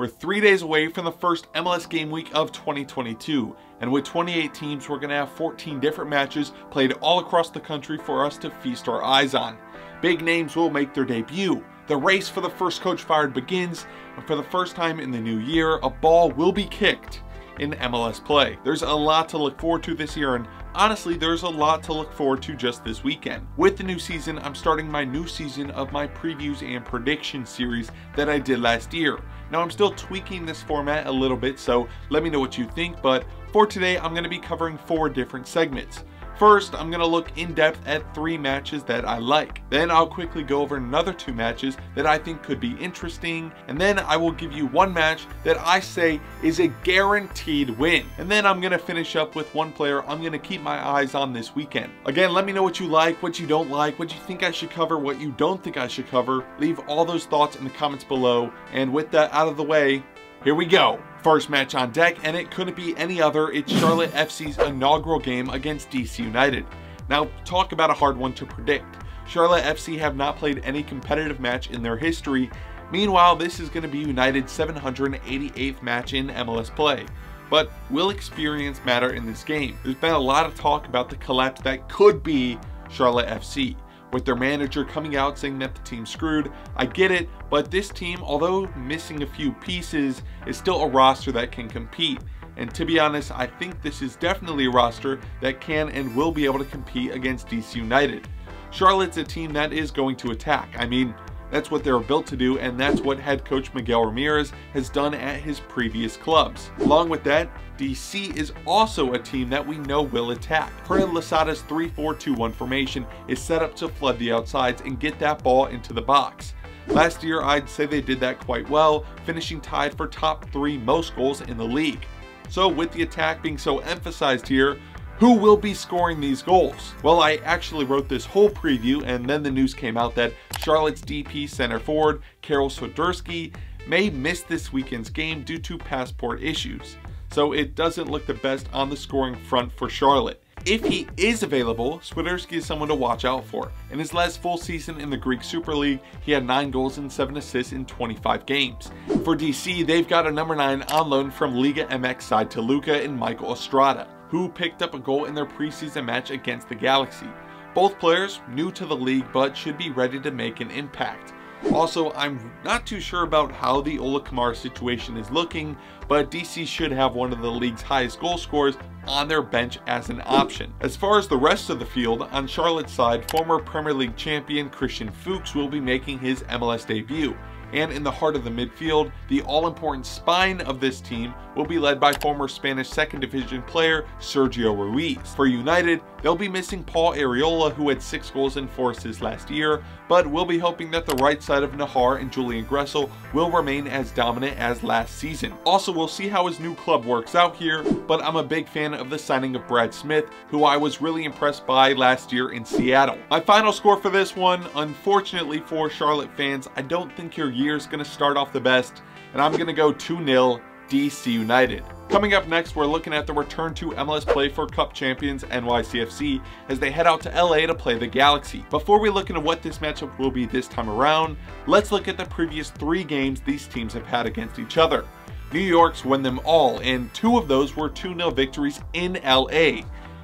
We're 3 days away from the first MLS game week of 2022, and with 28 teams, we're going to have 14 different matches played all across the country for us to feast our eyes on. Big names will make their debut. The race for the first coach fired begins, and for the first time in the new year, a ball will be kicked in MLS play. There's a lot to look forward to this year, and honestly, there's a lot to look forward to just this weekend. With the new season, I'm starting my new season of my previews and prediction series that I did last year. Now, I'm still tweaking this format a little bit, so let me know what you think, but for today, I'm going to be covering 4 different segments. First, I'm going to look in depth at 3 matches that I like. Then I'll quickly go over another 2 matches that I think could be interesting. And then I will give you 1 match that I say is a guaranteed win. And then I'm going to finish up with 1 player I'm going to keep my eyes on this weekend. Again, let me know what you like, what you don't like, what you think I should cover, what you don't think I should cover. Leave all those thoughts in the comments below. And with that out of the way, here we go. First match on deck, and it couldn't be any other. It's Charlotte FC's inaugural game against DC United. Now, talk about a hard one to predict. Charlotte FC have not played any competitive match in their history. Meanwhile, this is going to be United's 788th match in MLS play. But will experience matter in this game? There's been a lot of talk about the collapse that could be Charlotte FC. With their manager coming out saying that the team's screwed. I get it, but this team, although missing a few pieces, is still a roster that can compete. And to be honest, I think this is definitely a roster that can and will be able to compete against DC United. Charlotte's a team that is going to attack. I mean, that's what they're built to do, and that's what head coach Miguel Ramirez has done at his previous clubs. Along with that, DC is also a team that we know will attack. Hernan Losada's 3-4-2-1 formation is set up to flood the outsides and get that ball into the box. Last year, I'd say they did that quite well, finishing tied for top 3 most goals in the league. So with the attack being so emphasized here, who will be scoring these goals? Well, I actually wrote this whole preview, and then the news came out that Charlotte's DP center forward, Karol Swiderski, may miss this weekend's game due to passport issues. So it doesn't look the best on the scoring front for Charlotte. If he is available, Swiderski is someone to watch out for. In his last full season in the Greek Super League, he had 9 goals and 7 assists in 25 games. For DC, they've got a number 9 on loan from Liga MX side Toluca and Michael Estrada, who picked up a goal in their preseason match against the Galaxy. Both players new to the league, but should be ready to make an impact. Also, I'm not too sure about how the Ola Kamara situation is looking, but DC should have one of the league's highest goal scorers on their bench as an option. As far as the rest of the field, on Charlotte's side, former Premier League champion Christian Fuchs will be making his MLS debut. And in the heart of the midfield, the all-important spine of this team will be led by former Spanish 2nd Division player Sergio Ruiz. For United, they'll be missing Paul Arriola, who had 6 goals and 4 assists last year, but we'll be hoping that the right side of Nahar and Julian Gressel will remain as dominant as last season. Also, we'll see how his new club works out here, but I'm a big fan of the signing of Brad Smith, who I was really impressed by last year in Seattle. My final score for this one, unfortunately for Charlotte fans, I don't think your year is going to start off the best, and I'm going to go 2-0 DC United. Coming up next, we're looking at the return to MLS play for Cup champions NYCFC as they head out to LA to play the Galaxy. Before we look into what this matchup will be this time around, let's look at the previous 3 games these teams have had against each other. New York's won them all, and 2 of those were 2-0 victories in LA.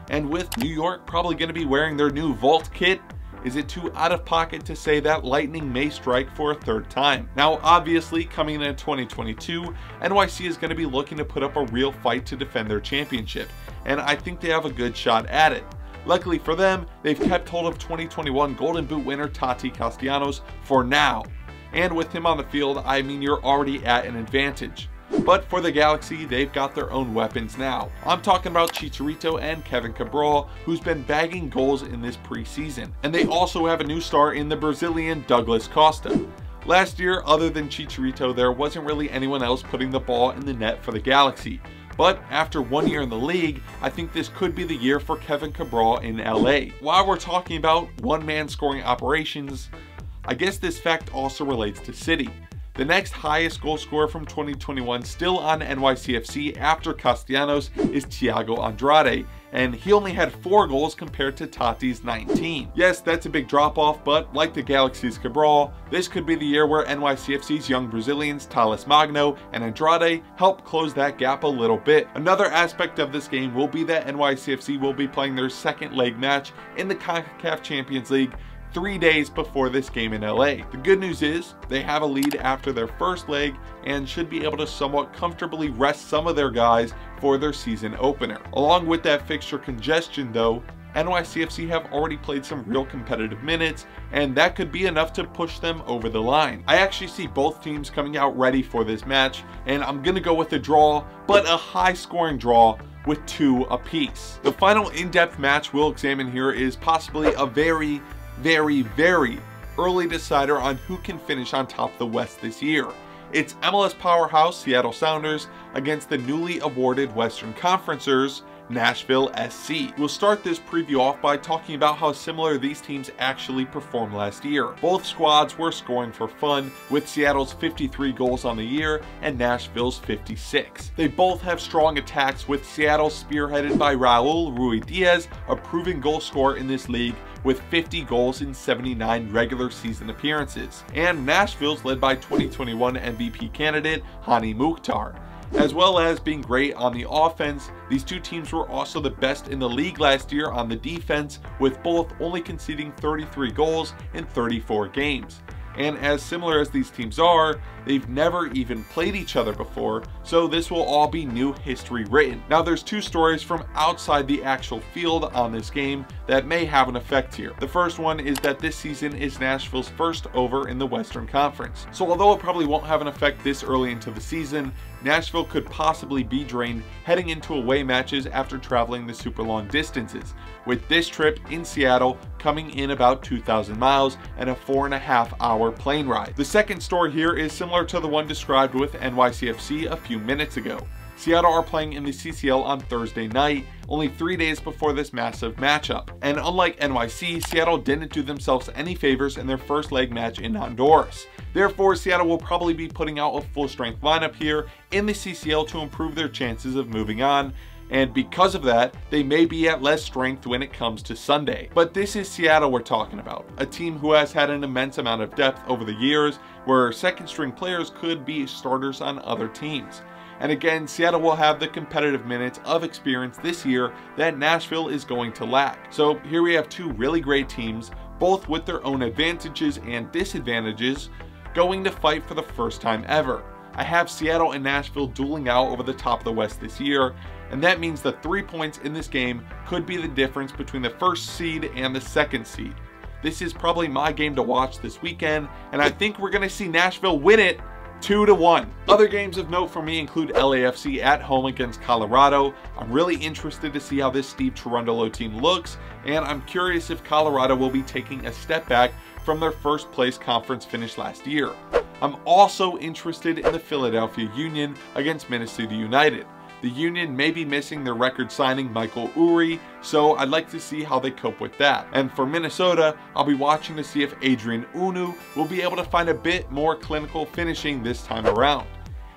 And with New York probably going to be wearing their new Vault kit, is it too out of pocket to say that lightning may strike for a 3rd time? Now, obviously, coming into 2022, NYC is going to be looking to put up a real fight to defend their championship, and I think they have a good shot at it. Luckily for them, they've kept hold of 2021 Golden Boot winner Tati Castellanos for now. And with him on the field, I mean, you're already at an advantage. But for the Galaxy, they've got their own weapons now. I'm talking about Chicharito and Kevin Cabral, who's been bagging goals in this preseason. And they also have a new star in the Brazilian Douglas Costa. Last year, other than Chicharito, there wasn't really anyone else putting the ball in the net for the Galaxy. But after 1 year in the league, I think this could be the year for Kevin Cabral in LA. While we're talking about one-man scoring operations, I guess this fact also relates to City. The next highest goal scorer from 2021 still on NYCFC after Castellanos is Thiago Andrade, and he only had 4 goals compared to Tati's 19. Yes, that's a big drop off, but like the Galaxy's Cabral, this could be the year where NYCFC's young Brazilians Thales Magno and Andrade help close that gap a little bit. Another aspect of this game will be that NYCFC will be playing their second leg match in the CONCACAF Champions League 3 days before this game in LA. The good news is they have a lead after their first leg and should be able to somewhat comfortably rest some of their guys for their season opener. Along with that fixture congestion though, NYCFC have already played some real competitive minutes, and that could be enough to push them over the line. I actually see both teams coming out ready for this match, and I'm gonna go with a draw, but a high scoring draw with 2 apiece. The final in-depth match we'll examine here is possibly a very early decider on who can finish on top of the West this year. It's MLS powerhouse Seattle Sounders against the newly awarded Western Conferencers Nashville SC. We'll start this preview off by talking about how similar these teams actually performed last year. Both squads were scoring for fun, with Seattle's 53 goals on the year and Nashville's 56. They both have strong attacks, with Seattle spearheaded by Raul Ruidiaz, a proven goal scorer in this league with 50 goals in 79 regular season appearances, and Nashville's led by 2021 MVP candidate Hani Mukhtar. As well as being great on the offense, these two teams were also the best in the league last year on the defense, with both only conceding 33 goals in 34 games. And as similar as these teams are, they've never even played each other before, so this will all be new history written. Now there's 2 stories from outside the actual field on this game that may have an effect here. The first one is that this season is Nashville's first over in the Western Conference. So although it probably won't have an effect this early into the season, Nashville could possibly be drained heading into away matches after traveling the super long distances, with this trip in Seattle coming in about 2,000 miles and a 4.5-hour plane ride. The second story here is similar to the one described with NYCFC a few minutes ago. Seattle are playing in the CCL on Thursday night, only 3 days before this massive matchup. And unlike NYC, Seattle didn't do themselves any favors in their first leg match in Honduras. Therefore, Seattle will probably be putting out a full-strength lineup here in the CCL to improve their chances of moving on, and because of that, they may be at less strength when it comes to Sunday. But this is Seattle we're talking about, a team who has had an immense amount of depth over the years, where second-string players could be starters on other teams. And again, Seattle will have the competitive minutes of experience this year that Nashville is going to lack. So here we have 2 really great teams, both with their own advantages and disadvantages, going to fight for the first time ever. I have Seattle and Nashville dueling out over the top of the West this year, and that means the 3 points in this game could be the difference between the first seed and the second seed. This is probably my game to watch this weekend, and I think we're going to see Nashville win it 2-1. Other games of note for me include LAFC at home against Colorado. I'm really interested to see how this Steve Cherundolo team looks, and I'm curious if Colorado will be taking a step back from their first place conference finish last year. I'm also interested in the Philadelphia Union against Minnesota United. The Union may be missing their record signing Michael Uri, so I'd like to see how they cope with that. And for Minnesota, I'll be watching to see if Adrian Unu will be able to find a bit more clinical finishing this time around.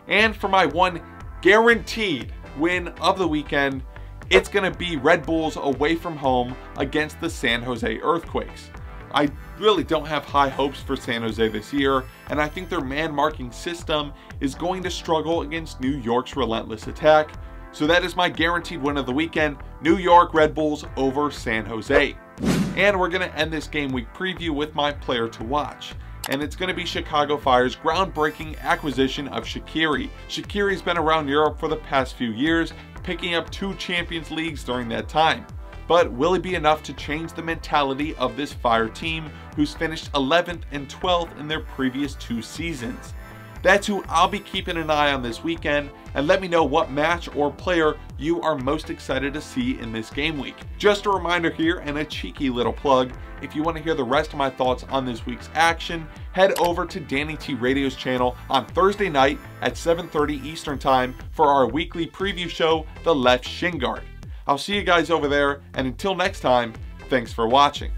And for my one guaranteed win of the weekend, it's going to be Red Bulls away from home against the San Jose Earthquakes. I really don't have high hopes for San Jose this year, and I think their man-marking system is going to struggle against New York's relentless attack. So that is my guaranteed win of the weekend, New York Red Bulls over San Jose. And we're going to end this game week preview with my player to watch. And it's going to be Chicago Fire's groundbreaking acquisition of Shaqiri. Shaqiri's been around Europe for the past few years, picking up 2 Champions Leagues during that time. But will it be enough to change the mentality of this Fire team, who's finished 11th and 12th in their previous 2 seasons? That's who I'll be keeping an eye on this weekend, and let me know what match or player you are most excited to see in this game week. Just a reminder here and a cheeky little plug, if you want to hear the rest of my thoughts on this week's action, head over to Danny T Radio's channel on Thursday night at 7:30 Eastern Time for our weekly preview show, The Left Shin Guard. I'll see you guys over there, and until next time, thanks for watching.